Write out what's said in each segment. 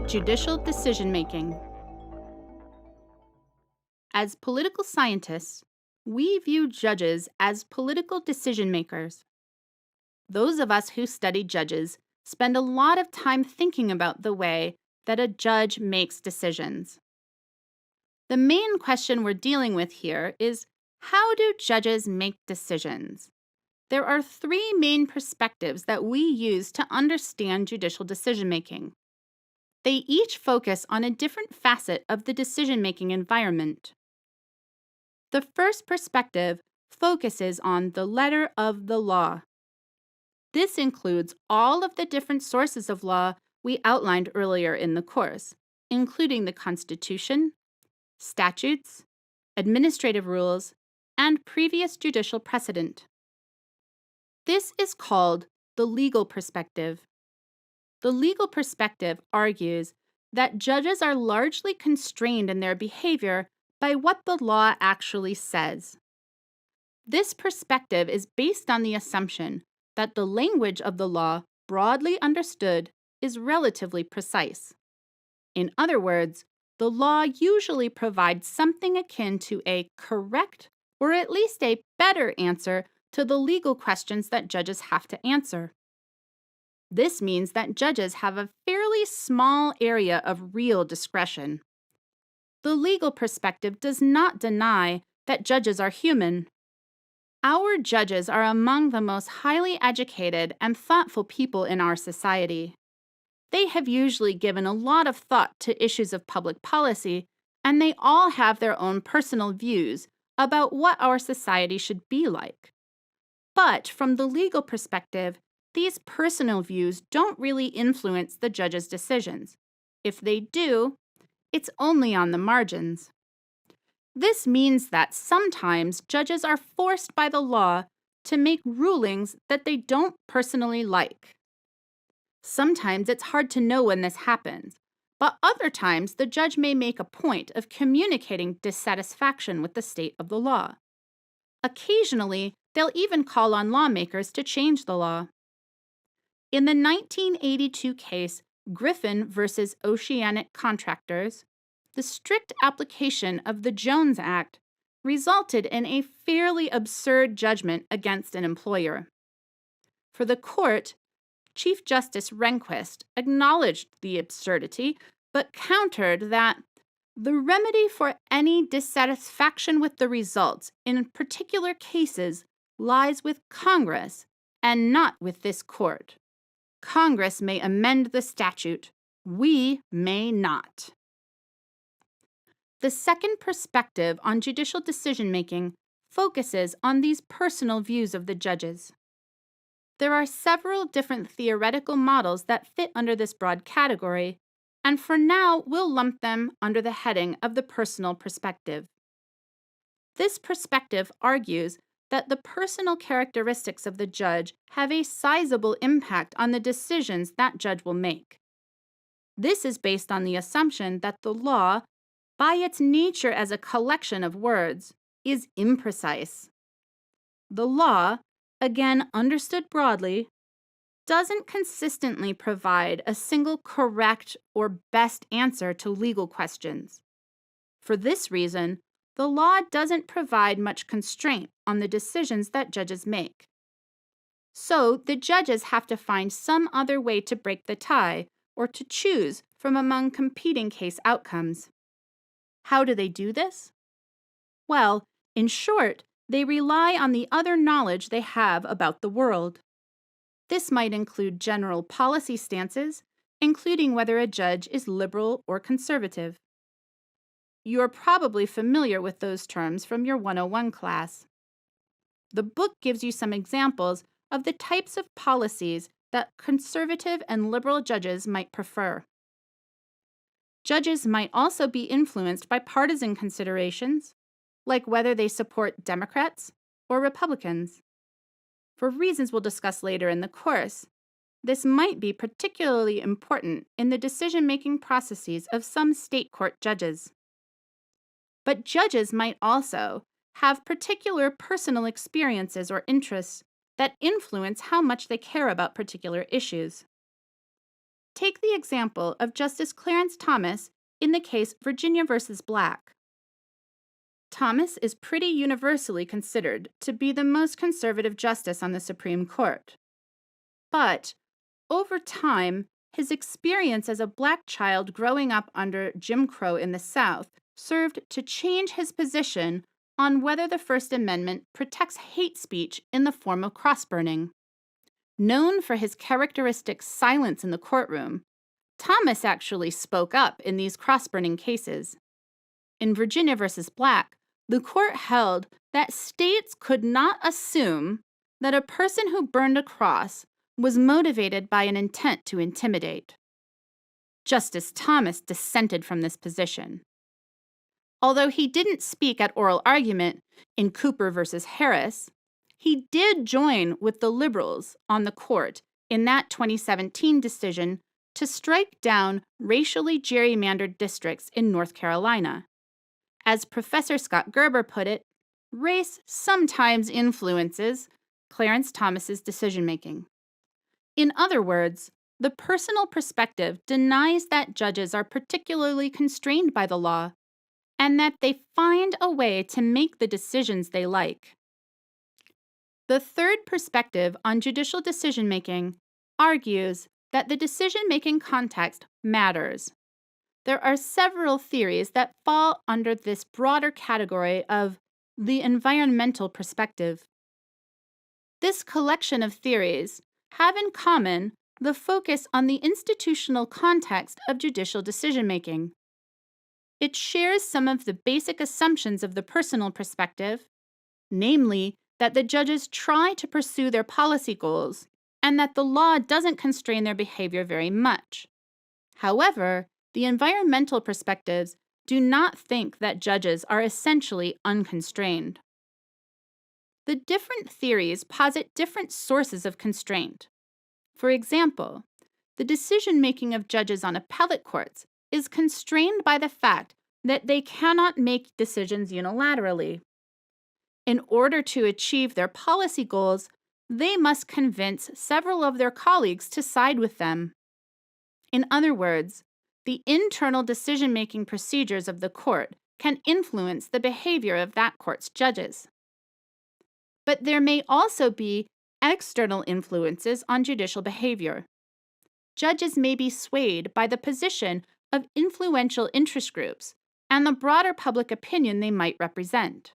Judicial decision-making. As political scientists, we view judges as political decision-makers. Those of us who study judges spend a lot of time thinking about the way that a judge makes decisions. The main question we're dealing with here is, how do judges make decisions? There are three main perspectives that we use to understand judicial decision-making. They each focus on a different facet of the decision-making environment. The first perspective focuses on the letter of the law. This includes all of the different sources of law we outlined earlier in the course, including the Constitution, statutes, administrative rules, and previous judicial precedent. This is called the legal perspective. The legal perspective argues that judges are largely constrained in their behavior by what the law actually says. This perspective is based on the assumption that the language of the law, broadly understood, is relatively precise. In other words, the law usually provides something akin to a correct or at least a better answer to the legal questions that judges have to answer. This means that judges have a fairly small area of real discretion. The legal perspective does not deny that judges are human. Our judges are among the most highly educated and thoughtful people in our society. They have usually given a lot of thought to issues of public policy, and they all have their own personal views about what our society should be like. But from the legal perspective, these personal views don't really influence the judge's decisions. If they do, it's only on the margins. This means that sometimes judges are forced by the law to make rulings that they don't personally like. Sometimes it's hard to know when this happens, but other times the judge may make a point of communicating dissatisfaction with the state of the law. Occasionally, they'll even call on lawmakers to change the law. In the 1982 case Griffin versus Oceanic Contractors, the strict application of the Jones Act resulted in a fairly absurd judgment against an employer. For the court, Chief Justice Rehnquist acknowledged the absurdity, but countered that the remedy for any dissatisfaction with the results in particular cases lies with Congress and not with this court. Congress may amend the statute. We may not. The second perspective on judicial decision-making focuses on these personal views of the judges. There are several different theoretical models that fit under this broad category, and for now we'll lump them under the heading of the personal perspective. This perspective argues that the personal characteristics of the judge have a sizable impact on the decisions that judge will make. This is based on the assumption that the law, by its nature as a collection of words, is imprecise. The law, again understood broadly, doesn't consistently provide a single correct or best answer to legal questions. For this reason, the law doesn't provide much constraint on the decisions that judges make. So, the judges have to find some other way to break the tie or to choose from among competing case outcomes. How do they do this? Well, in short, they rely on the other knowledge they have about the world. This might include general policy stances, including whether a judge is liberal or conservative. You're probably familiar with those terms from your 101 class. The book gives you some examples of the types of policies that conservative and liberal judges might prefer. Judges might also be influenced by partisan considerations, like whether they support Democrats or Republicans. For reasons we'll discuss later in the course, this might be particularly important in the decision-making processes of some state court judges. But judges might also have particular personal experiences or interests that influence how much they care about particular issues. Take the example of Justice Clarence Thomas in the case Virginia versus Black. Thomas is pretty universally considered to be the most conservative justice on the Supreme Court. But over time, his experience as a Black child growing up under Jim Crow in the South served to change his position on whether the First Amendment protects hate speech in the form of cross-burning. Known for his characteristic silence in the courtroom, Thomas actually spoke up in these cross-burning cases. In Virginia versus Black, the court held that states could not assume that a person who burned a cross was motivated by an intent to intimidate. Justice Thomas dissented from this position. Although he didn't speak at oral argument in Cooper versus Harris, he did join with the liberals on the court in that 2017 decision to strike down racially gerrymandered districts in North Carolina. As Professor Scott Gerber put it, race sometimes influences Clarence Thomas's decision-making. In other words, the personal perspective denies that judges are particularly constrained by the law and that they find a way to make the decisions they like. The third perspective on judicial decision-making argues that the decision-making context matters. There are several theories that fall under this broader category of the environmental perspective. This collection of theories have in common the focus on the institutional context of judicial decision-making. It shares some of the basic assumptions of the personal perspective, namely that the judges try to pursue their policy goals and that the law doesn't constrain their behavior very much. However, the environmental perspectives do not think that judges are essentially unconstrained. The different theories posit different sources of constraint. For example, the decision-making of judges on appellate courts is constrained by the fact that they cannot make decisions unilaterally. In order to achieve their policy goals, they must convince several of their colleagues to side with them. In other words, the internal decision-making procedures of the court can influence the behavior of that court's judges. But there may also be external influences on judicial behavior. Judges may be swayed by the position of influential interest groups and the broader public opinion they might represent.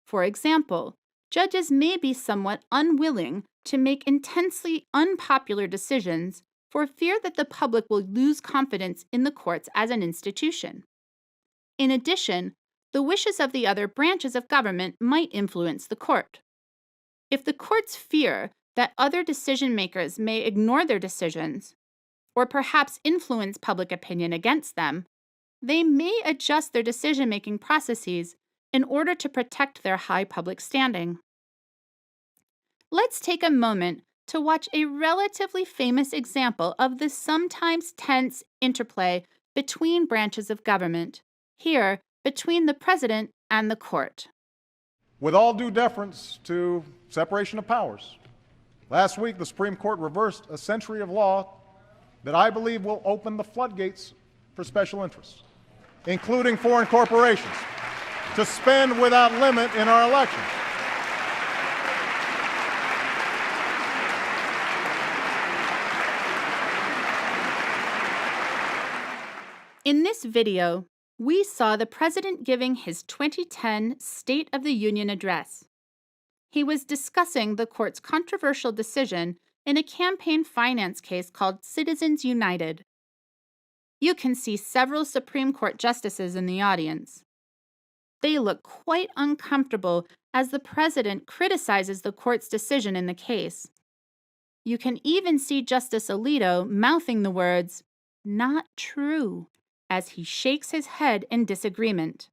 For example, judges may be somewhat unwilling to make intensely unpopular decisions for fear that the public will lose confidence in the courts as an institution. In addition, the wishes of the other branches of government might influence the court. If the courts fear that other decision-makers may ignore their decisions, or perhaps influence public opinion against them, they may adjust their decision-making processes in order to protect their high public standing. Let's take a moment to watch a relatively famous example of this sometimes tense interplay between branches of government, here between the president and the court. With all due deference to separation of powers, last week the Supreme Court reversed a century of law that I believe will open the floodgates for special interests, including foreign corporations, to spend without limit in our elections. In this video, we saw the president giving his 2010 State of the Union address. He was discussing the court's controversial decision in a campaign finance case called Citizens United. You can see several Supreme Court justices in the audience. They look quite uncomfortable as the president criticizes the court's decision in the case. You can even see Justice Alito mouthing the words, "Not true," as he shakes his head in disagreement.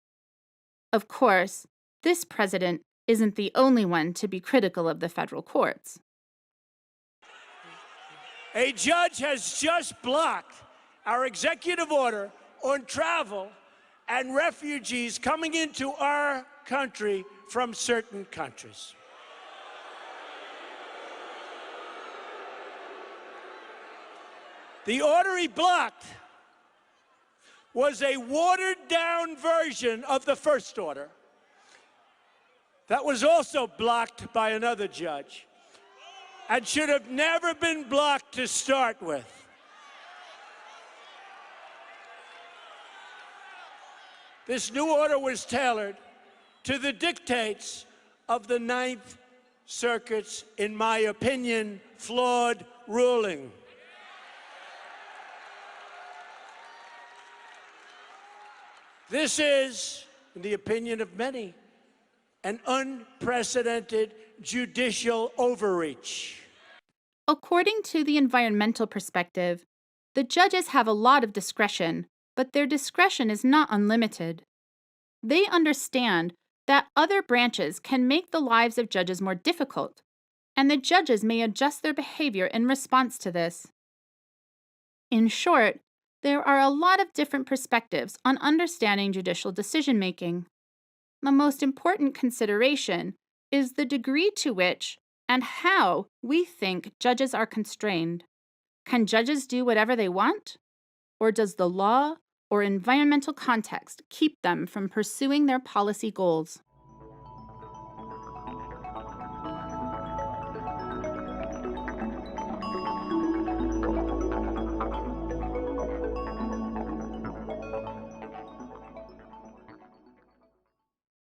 Of course, this president isn't the only one to be critical of the federal courts. A judge has just blocked our executive order on travel and refugees coming into our country from certain countries. The order he blocked was a watered-down version of the first order that was also blocked by another judge and should have never been blocked to start with. This new order was tailored to the dictates of the Ninth Circuit's, in my opinion, flawed ruling. This is, in the opinion of many, an unprecedented judicial overreach. According to the environmental perspective, the judges have a lot of discretion, but their discretion is not unlimited. They understand that other branches can make the lives of judges more difficult, and the judges may adjust their behavior in response to this. In short, there are a lot of different perspectives on understanding judicial decision-making. The most important consideration is the degree to which and how we think judges are constrained. Can judges do whatever they want? Or does the law or environmental context keep them from pursuing their policy goals?